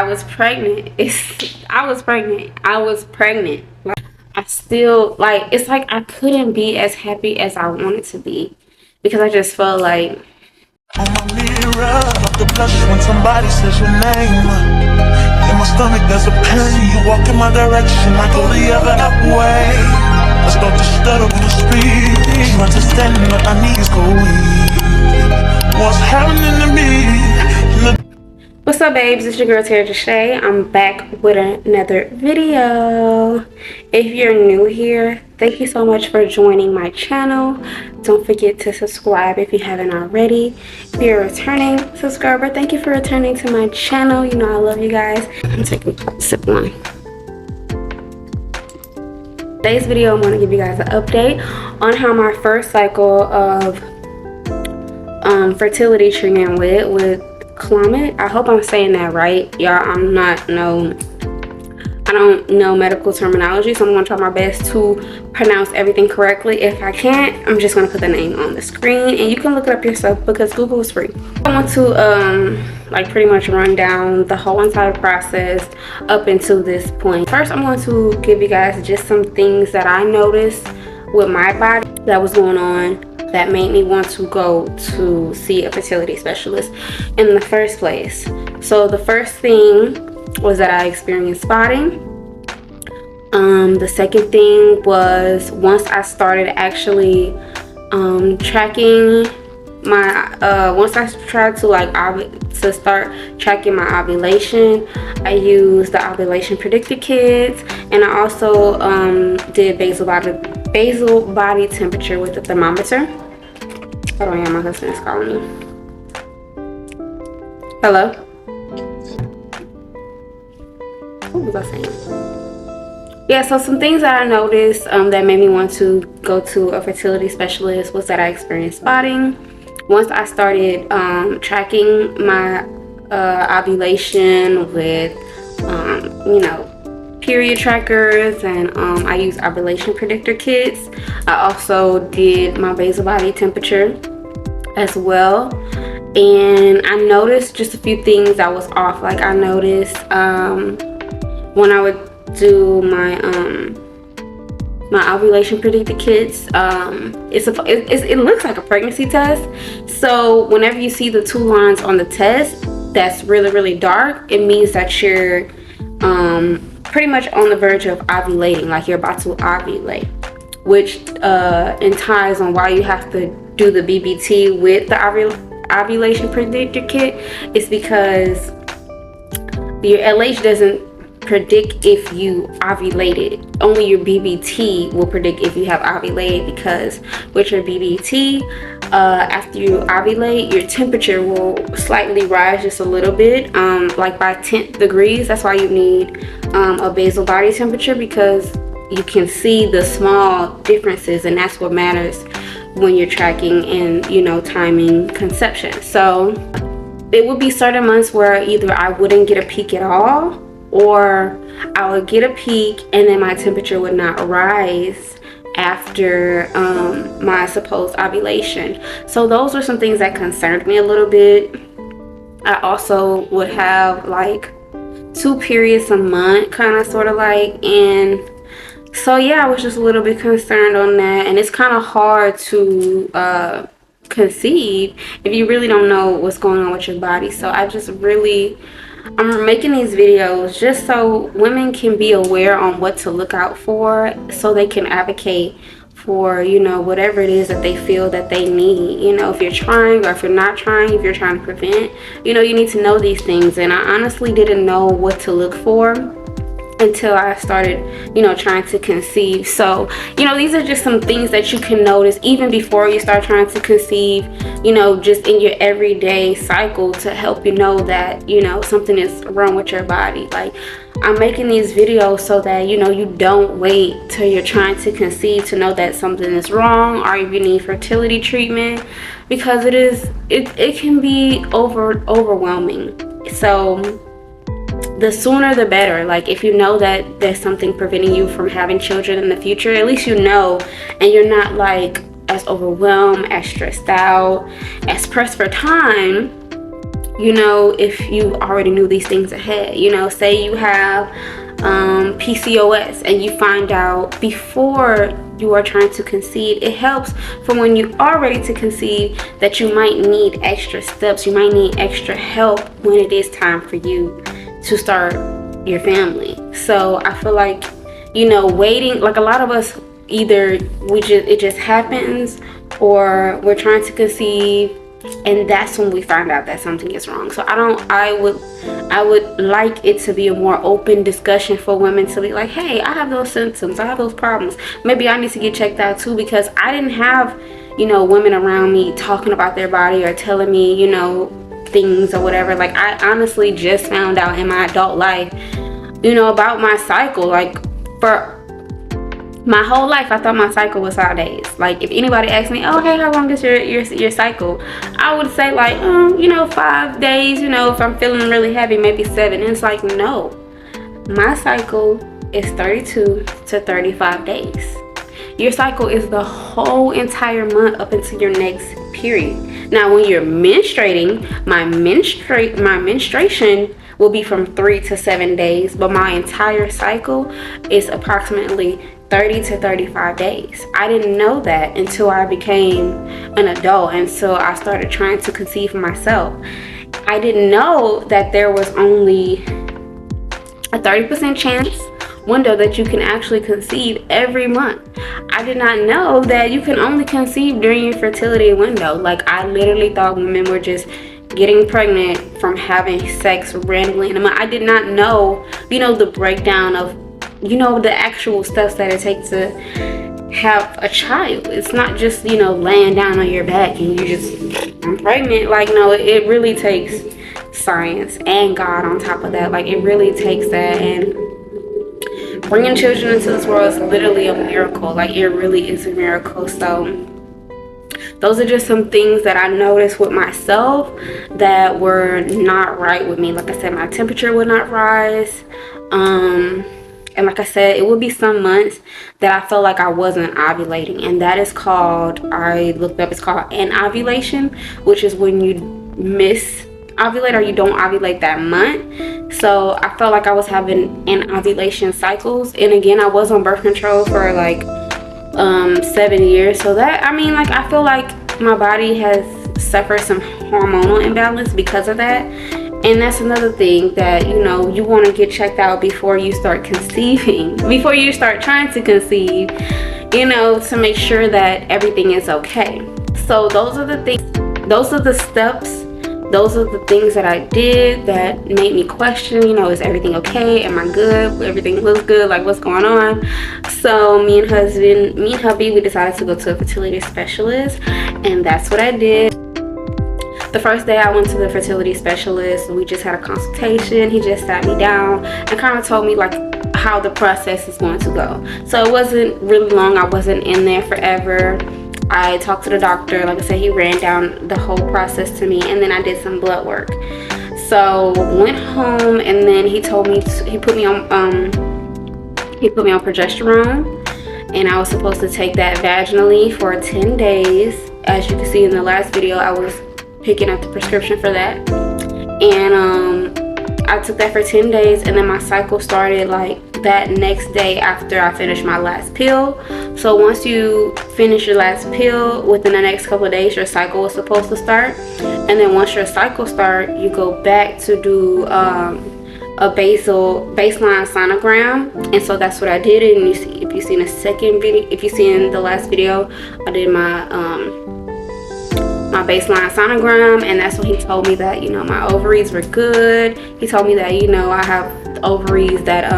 was pregnant. I was pregnant. Like, I still, like, it's like I couldn't be as happy as I wanted to be, because I just felt like on my mirror of the blush when somebody says your name. In my stomach there's a pain. You walk in my direction, I go the other way. I start to stutter when you speak. You understand what I need is going. What's happening to me? What's up, babes? It's your girl TaraJeshea. I'm back with another video. If you're new here, thank you so much for joining my channel. Don't forget to subscribe if you haven't already. If you're a returning subscriber, thank you for returning to my channel. You know I love you guys. I'm taking a sip of wine. Today's video, I'm going to give you guys an update on how my first cycle of fertility treatment went with Clomid. I hope I'm saying that right, y'all. I don't know medical terminology, so I'm going to try my best to pronounce everything correctly. If I can't, I'm just going to put the name on the screen and you can look it up yourself because Google is free. I want to like pretty much run down the whole entire process up until this point. First, I'm going to give you guys just some things that I noticed with my body that was going on that made me want to go to see a fertility specialist in the first place. So the first thing was that I experienced spotting. The second thing was once I started actually tracking my once I tried to start tracking my ovulation, I used the ovulation predictor kits, and I also did basal body temperature with the thermometer. Hold on, yeah, my husband is calling me. Hello? What was I saying? Yeah, so some things that I noticed that made me want to go to a fertility specialist was that I experienced spotting. Once I started tracking my ovulation with, you know, period trackers, and I use ovulation predictor kits. I also did my basal body temperature as well, and I noticed just a few things that was off. Like I noticed when I would do my my ovulation predictor kits, it looks like a pregnancy test. So whenever you see the two lines on the test that's really dark, it means that you're pretty much on the verge of ovulating, like you're about to ovulate, which ties on why you have to do the BBT with the ovulation predictor kit. Is because your LH doesn't predict if you ovulated. Only your BBT will predict if you have ovulated, because with your BBT, after you ovulate, your temperature will slightly rise just a little bit, like by 10 degrees. That's why you need a basal body temperature, because you can see the small differences, and that's what matters when you're tracking and, you know, timing conception. So it would be certain months where either I wouldn't get a peak at all, or I would get a peak and then my temperature would not rise after my supposed ovulation. So those were some things that concerned me a little bit. I also would have like 2 periods a month, kind of sort of like, and so yeah, I was just a little bit concerned on that. And it's kind of hard to conceive if you really don't know what's going on with your body. So I'm making these videos just so women can be aware on what to look out for, so they can advocate for, you know, whatever it is that they feel that they need. You know, if you're trying, or if you're not trying, if you're trying to prevent, you know, you need to know these things. And I honestly didn't know what to look for until I started, you know, trying to conceive. So, you know, these are just some things that you can notice even before you start trying to conceive, you know, just in your everyday cycle, to help you know that, you know, something is wrong with your body. Like, I'm making these videos so that, you know, you don't wait till you're trying to conceive to know that something is wrong, or if you need fertility treatment, because it can be overwhelming. So the sooner the better. Like, if you know that there's something preventing you from having children in the future, at least you know, and you're not like as overwhelmed, as stressed out, as pressed for time. you know, if you already knew these things ahead. You know, say you have PCOS and you find out before you are trying to conceive, it helps for when you are ready to conceive that you might need extra steps, you might need extra help when it is time for you to start your family. So I feel like, you know, waiting, like a lot of us, either it just happens, or we're trying to conceive and that's when we find out that something is wrong. So I would like it to be a more open discussion for women to be like, hey, I have those symptoms, I have those problems, maybe I need to get checked out too, because I didn't have, you know, women around me talking about their body or telling me, you know, things or whatever. Like, I honestly just found out in my adult life, you know, about my cycle. Like, for my whole life I thought my cycle was 5 days. Like, if anybody asked me, oh hey, how long is your cycle, I would say like, you know, 5 days, you know, if I'm feeling really heavy, maybe 7. And it's like, no, my cycle is 32 to 35 days. Your cycle is the whole entire month up until your next period. Now when you're menstruating, my menstruation will be from 3 to 7 days, but my entire cycle is approximately 30 to 35 days. I didn't know that until I became an adult, and so I started trying to conceive for myself. I didn't know that there was only a 30% chance window that you can actually conceive every month. I did not know that you can only conceive during your fertility window. Like, I literally thought women were just getting pregnant from having sex randomly in a month. I did not know, you know, the breakdown of, you know, the actual steps that it takes to have a child. It's not just, you know, laying down on your back and you just, I'm pregnant. Like, no, it really takes science and God on top of that. Like, it really takes that, and bringing children into this world is literally a miracle. Like, it really is a miracle. So those are just some things that I noticed with myself that were not right with me. Like I said, my temperature would not rise. And like I said, it would be some months that I felt like I wasn't ovulating. And that is called, I looked up, it's called anovulation, which is when you miss ovulate or you don't ovulate that month. So I felt like I was having anovulation cycles. And again, I was on birth control for like 7 years. So that, I mean, like, I feel like my body has suffered some hormonal imbalance because of that. And that's another thing that, you know, you want to get checked out before you start conceiving, before you start trying to conceive, you know, to make sure that everything is okay. So those are the things, those are the steps, those are the things that I did that made me question, you know, is everything okay? Am I good? Everything looks good? Like, what's going on? So me and hubby, we decided to go to a fertility specialist, and that's what I did. The first day I went to the fertility specialist, we just had a consultation. He just sat me down and kind of told me like how the process is going to go. So it wasn't really long. I wasn't in there forever. I talked to the doctor. Like I said, he ran down the whole process to me, and then I did some blood work. So went home, and then he told me he put me on progesterone, and I was supposed to take that vaginally for 10 days. As you can see in the last video, I was picking up the prescription for that, and I took that for 10 days, and then my cycle started like that next day after I finished my last pill. So once you finish your last pill, within the next couple of days your cycle was supposed to start, and then once your cycle starts, you go back to do a baseline sonogram. And so that's what I did. And you see, if you see in the second video, if you see in the last video, I did my baseline sonogram, and that's when he told me that, you know, my ovaries were good. He told me that, you know, I have ovaries that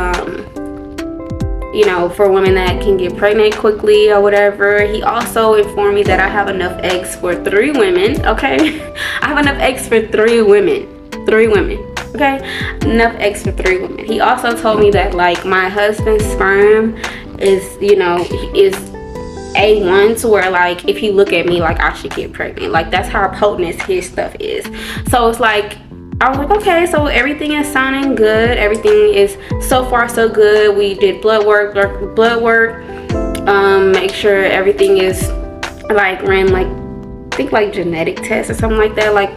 you know, for women that can get pregnant quickly or whatever. He also informed me that I have enough eggs for 3 women. Okay, I have enough eggs for 3 women. Okay, enough eggs for 3 women. He also told me that like my husband's sperm is, you know, is A1, to where like if he look at me, like I should get pregnant. Like, that's how potent his stuff is. So it's like, I was like, okay, so everything is sounding good. Everything is so far so good. We did blood work, make sure everything is like, ran like, I think like genetic tests or something like that. Like,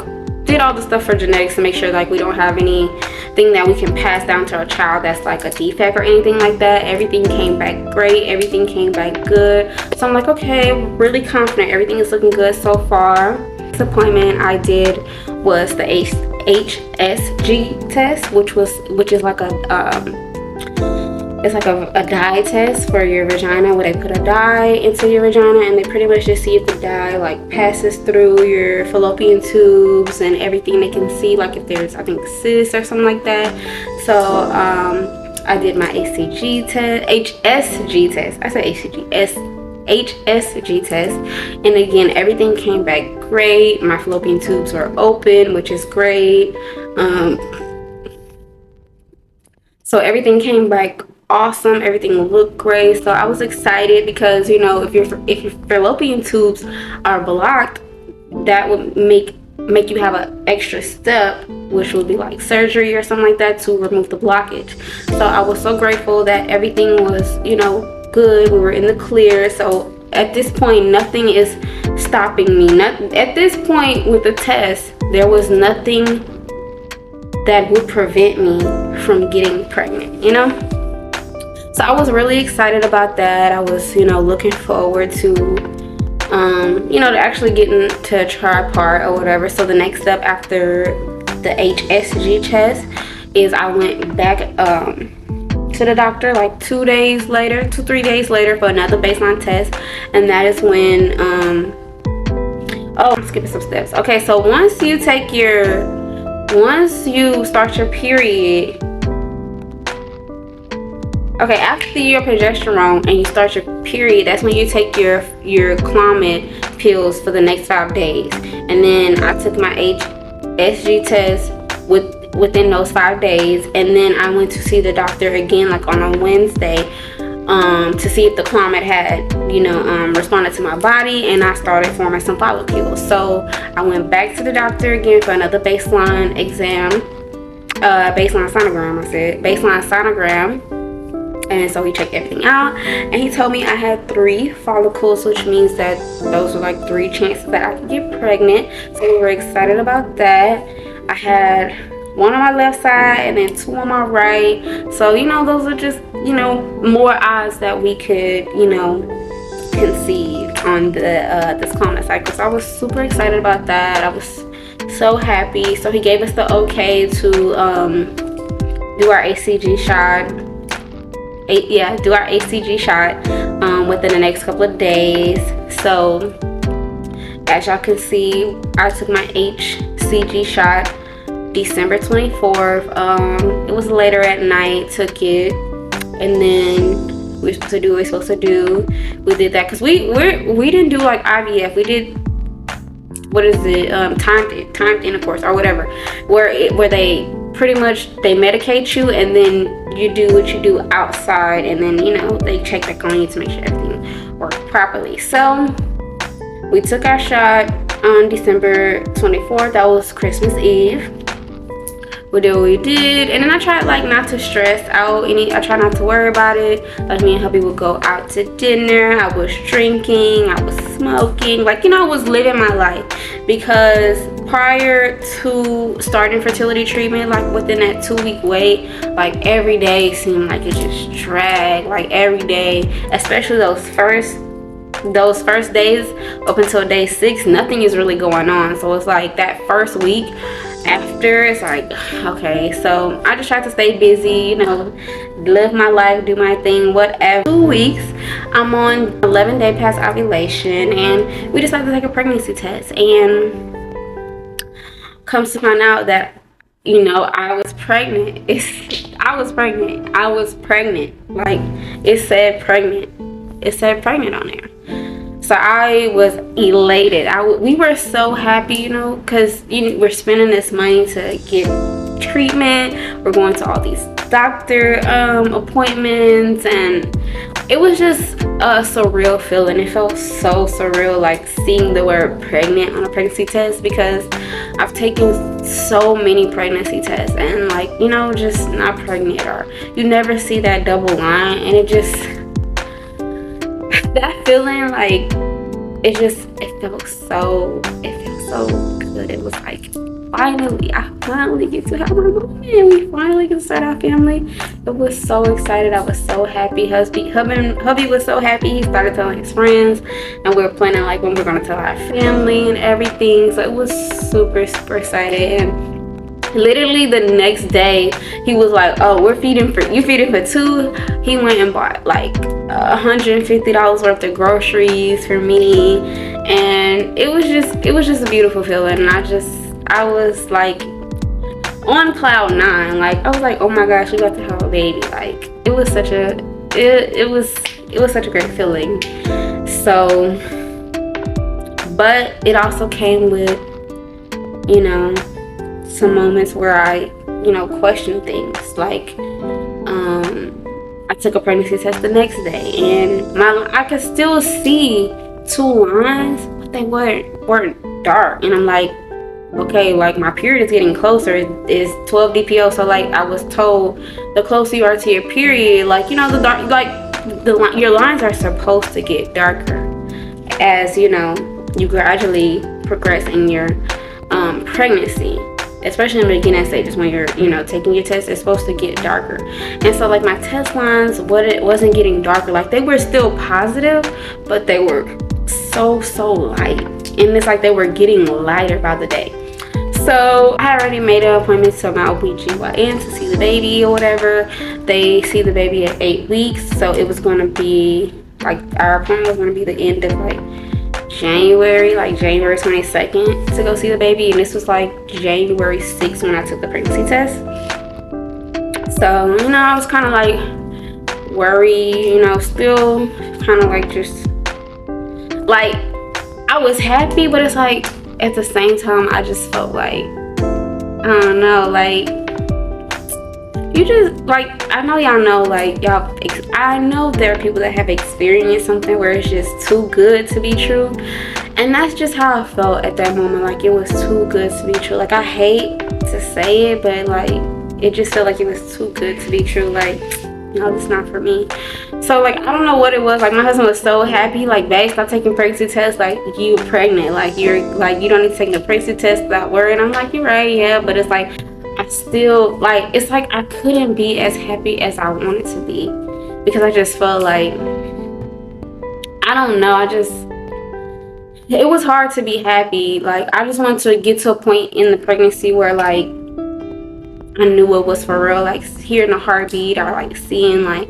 did all the stuff for genetics to make sure like we don't have anything that we can pass down to our child that's like a defect or anything like that. Everything came back great, everything came back good. So I'm like, okay, really confident, everything is looking good so far. This appointment I did was the HSG test, which is like it's like a dye test for your vagina, where they put a dye into your vagina and they pretty much just see if the dye like passes through your fallopian tubes and everything. They can see like if there's, I think, cysts or something like that. So I did my HSG test. I said HSG test, and again everything came back great. My fallopian tubes were open, which is great. So everything came back awesome, everything looked great. So I was excited because, you know, if your fallopian tubes are blocked, that would make you have an extra step, which would be like surgery or something like that to remove the blockage. So I was so grateful that everything was, you know, good. We were in the clear. So at this point, nothing is stopping me. At this point with the test, there was nothing that would prevent me from getting pregnant, you know. So I was really excited about that. I was, you know, looking forward to you know, to actually getting to try part or whatever. So the next step after the HSG test is I went back to the doctor like 3 days later for another baseline test, and that is when oh, I'm skipping some steps. Okay, so once you start your period, okay, after your progesterone and you start your period, that's when you take your Clomid pills for the next 5 days. And then I took my HSG test within those 5 days, and then I went to see the doctor again like on a Wednesday to see if the Clomid had, you know, responded to my body, and I started forming some follicles. So I went back to the doctor again for another baseline exam, baseline sonogram. And so he checked everything out, and he told me I had 3 follicles, which means that those were like 3 chances that I could get pregnant. So we were excited about that. I had 1 on my left side and then 2 on my right. So, you know, those are just, you know, more odds that we could, you know, conceive on the this Clomid cycle. So I was super excited about that. I was so happy. So he gave us the okay to do our HCG shot. Do our HCG shot within the next couple of days. So as y'all can see, I took my HCG shot December 24th. It was later at night, took it, and then we were supposed to do what we were supposed to do. We did that because we didn't do like IVF. We did, what is it, timed intercourse or whatever, where they pretty much they medicate you and then you do what you do outside, and then, you know, they check back on you to make sure everything works properly. So we took our shot on December 24th. That was Christmas Eve. We did what we did, and then I tried like not to stress out I tried not to worry about it. Like me and hubby would go out to dinner, I was drinking, I was smoking, like, you know, I was living my life, because prior to starting fertility treatment, like within that 2-week wait, like every day seemed like it just dragged, like every day, especially those first days up until day 6, nothing is really going on. So it's like that first week after, it's like, okay. So I just tried to stay busy, you know, live my life, do my thing, whatever. 2 weeks, I'm on 11-day past ovulation, and we decided to take a pregnancy test, and comes to find out that, you know, I was pregnant. I was pregnant. Like, it said pregnant on there. So I was elated. We were so happy, you know, because we're spending this money to get treatment. We're going to all these doctor appointments, and it was just a surreal feeling. It felt so surreal, like seeing the word pregnant on a pregnancy test, because I've taken so many pregnancy tests and, like, you know, just not pregnant, or you never see that double line, and it just, that feeling, like, it felt so good. It was like, I finally get to have my moment. We finally get to start our family. I was so excited. I was so happy. Hubby was so happy. He started telling his friends, and we were planning like when we're gonna tell our family and everything. So it was super, super excited. And literally the next day, he was like, "Oh, you feeding for 2?" He went and bought like $150 worth of groceries for me, and it was just a beautiful feeling. And I was like on cloud 9. Like I was like, oh my gosh, we about to have a baby. Like it was such a great feeling. So, but it also came with, you know, some moments where I, you know, questioned things. Like I took a pregnancy test the next day, and I could still see 2 lines, but they weren't dark. And I'm like, okay, like my period is getting closer. It's 12 DPO, so like I was told, the closer you are to your period, like, you know, the dark, like your lines are supposed to get darker as, you know, you gradually progress in your pregnancy. Especially in the beginning stages when you're, you know, taking your test, it's supposed to get darker. And so like my test lines, it wasn't getting darker. Like they were still positive, but they were so light. And it's like they were getting lighter by the day. So I had already made an appointment to my OBGYN to see the baby or whatever. They see the baby at 8 weeks. So it was going to be like, our appointment was going to be the end of like January 22nd to go see the baby, and this was like January 6th when I took the pregnancy test. So, you know, I was kind of like worried, you know, still kind of like just like I was happy, but it's like at the same time I just felt like, I don't know, like you just like, I know y'all know, like I know there are people that have experienced something where it's just too good to be true, and that's just how I felt at that moment. Like it was too good to be true. Like I hate to say it, but like it just felt like it was too good to be true. Like, no, this is not for me. So like I don't know what it was. Like my husband was so happy, like, babe, stop taking pregnancy tests, like you pregnant, like you don't need to take a pregnancy test without worrying. I'm like, you're right, yeah, but it's like I still, like, it's like I couldn't be as happy as I wanted to be, because I just felt like, I don't know, it was hard to be happy. Like I just wanted to get to a point in the pregnancy where like I knew it was for real, like hearing the heartbeat or like seeing like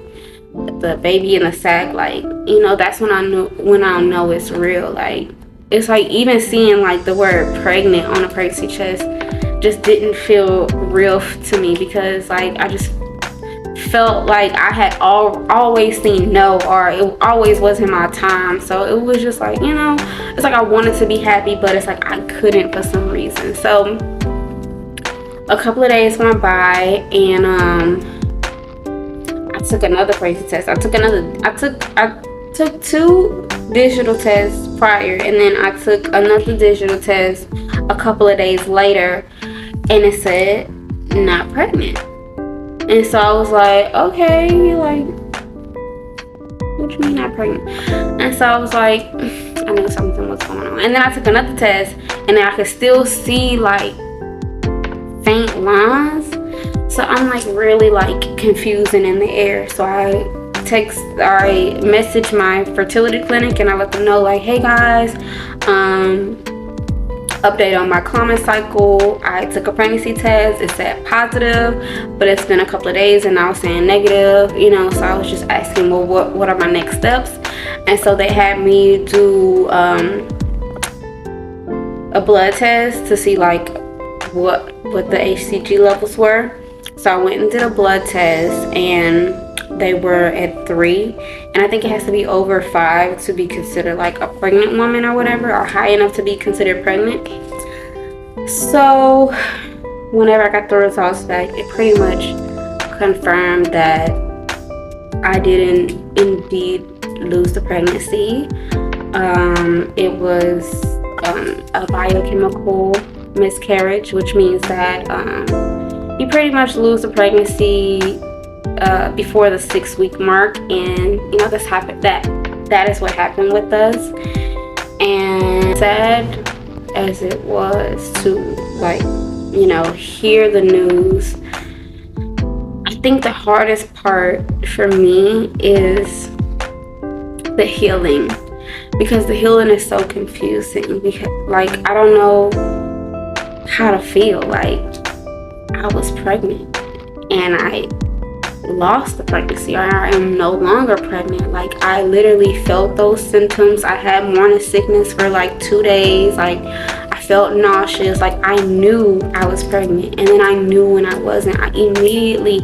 the baby in the sack, like, you know, that's when I know it's real. Like it's like even seeing like the word pregnant on a pregnancy test just didn't feel real to me, because like I just felt like I had always seen no, or it always wasn't my time. So it was just like, you know, it's like I wanted to be happy, but it's like I couldn't for some reason. So a couple of days went by, and I took another pregnancy test. I took 2 digital tests prior, and then I took another digital test a couple of days later, and it said not pregnant. And so I was like, okay, like, what you mean not pregnant? And so I was like, I knew something was going on. And then I took another test, and then I could still see like faint lines. So I'm like really like confused and in the air. So I messaged my fertility clinic, and I let them know like, hey guys, update on my Clomid cycle. I took a pregnancy test. It said positive, but it's been a couple of days and I was saying negative, you know. So I was just asking, well, what are my next steps? And so they had me do a blood test to see like what the HCG levels were. So I went and did a blood test, and they were at 3, and I think it has to be over 5 to be considered like a pregnant woman or whatever, or high enough to be considered pregnant. So whenever I got the results back, it pretty much confirmed that I didn't indeed lose the pregnancy. It was a biochemical miscarriage, which means that you pretty much lose the pregnancy before the 6-week mark, and you know that is what happened with us. And sad as it was to like hear the news. I think the hardest part for me is the healing, because the healing is so confusing. Because, like, I don't know how to feel. Like, I was pregnant and I lost the pregnancy, or I am no longer pregnant. Like, I literally felt those symptoms. I had morning sickness for like 2 days. Like, I felt nauseous. Like, I knew I was pregnant, and then I knew when I wasn't. I immediately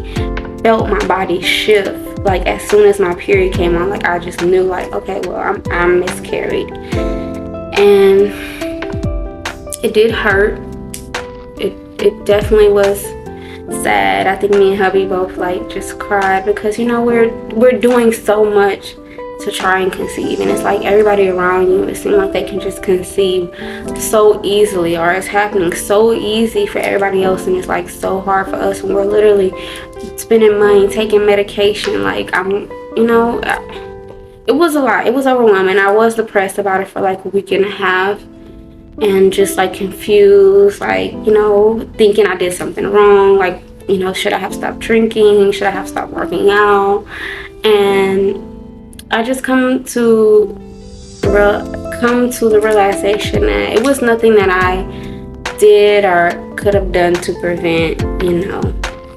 felt my body shift. Like, as soon as my period came on, like, I just knew, like, okay, well, I'm miscarried. And it did hurt. It definitely was sad. I think me and hubby both like just cried, because we're doing so much to try and conceive, and it's like everybody around you, it seems like they can just conceive so easily, or it's happening so easy for everybody else, and it's like so hard for us, and we're literally spending money, taking medication. Like, it was a lot. It was overwhelming. I was depressed about it for like a week and a half, and just like confused, like, thinking I did something wrong. Like, should I have stopped drinking? Should I have stopped working out? And I just come to the realization that it was nothing that I did or could have done to prevent,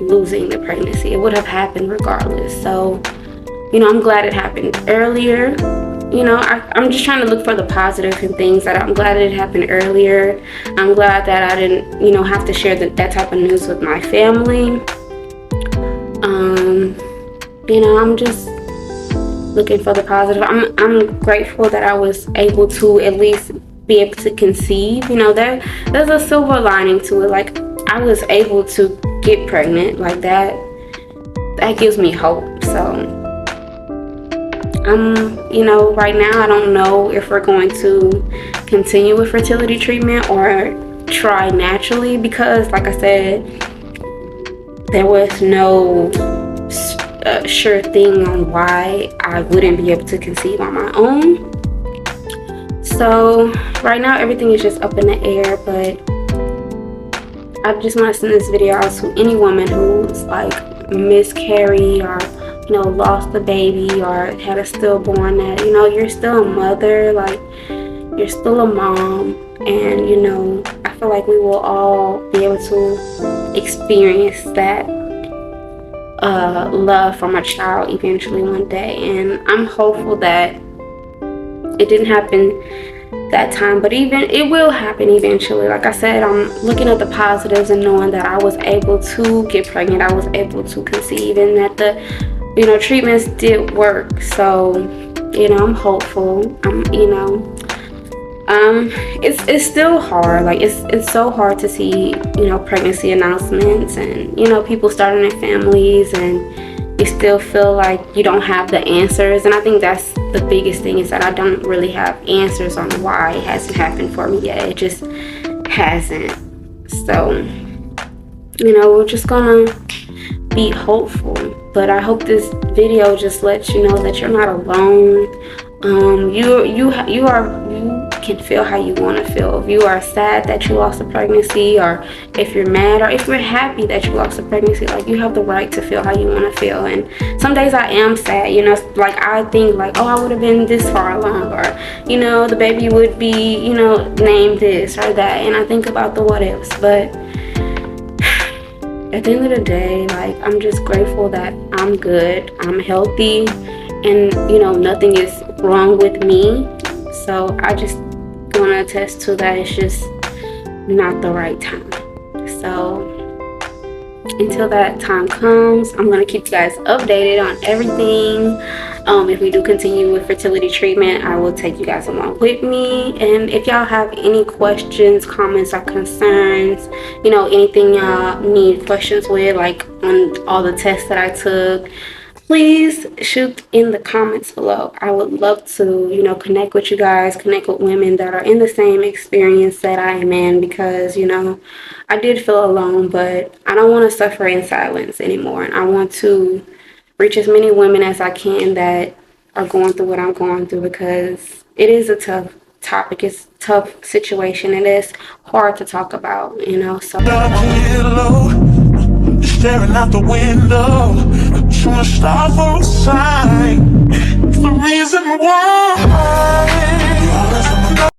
losing the pregnancy. It would have happened regardless. So, I'm glad it happened earlier. I'm just trying to look for the positive in things. That I'm glad it happened earlier. I'm glad that I didn't, have to share that type of news with my family. I'm just looking for the positive. I'm grateful that I was able to at least be able to conceive. There's a silver lining to it. Like, I was able to get pregnant. Like, that gives me hope. So, right now I don't know if we're going to continue with fertility treatment or try naturally, because, like I said, there was no sure thing on why I wouldn't be able to conceive on my own. So right now everything is just up in the air, but I just want to send this video out to any woman who's like miscarried, or lost the baby, or had a stillborn, that you're still a mother, like, you're still a mom. And I feel like we will all be able to experience that love from a child eventually one day. And I'm hopeful that it didn't happen that time, but even it will happen eventually. Like I said, I'm looking at the positives and knowing that I was able to get pregnant, I was able to conceive, and that the treatments did work. So I'm hopeful. It's still hard. Like, it's so hard to see pregnancy announcements, and people starting their families, and you still feel like you don't have the answers. And I think that's the biggest thing, is that I don't really have answers on why it hasn't happened for me yet. It just hasn't. So we're just gonna be hopeful. But I hope this video just lets you know that you're not alone. You can feel how you want to feel. If you are sad that you lost a pregnancy, or if you're mad, or if you're happy that you lost a pregnancy, like, you have the right to feel how you want to feel. And some days I am sad, like, I think like, oh, I would have been this far along, or the baby would be named this or that, and I think about the what ifs. But at the end of the day, like, I'm just grateful that I'm good, I'm healthy, and nothing is wrong with me. So I just want to attest to that. It's just not the right time. So until that time comes, I'm going to keep you guys updated on everything. If we do continue with fertility treatment, I will take you guys along with me. And if y'all have any questions, comments, or concerns, anything y'all need questions with, like on all the tests that I took, please shoot in the comments below. I would love to, connect with you guys, connect with women that are in the same experience that I am in, because, I did feel alone, but I don't want to suffer in silence anymore. And I want to reach as many women as I can that are going through what I'm going through, because it is a tough topic. It's a tough situation. It is hard to talk about, you know. So staring out the window, trying to stop for a sign.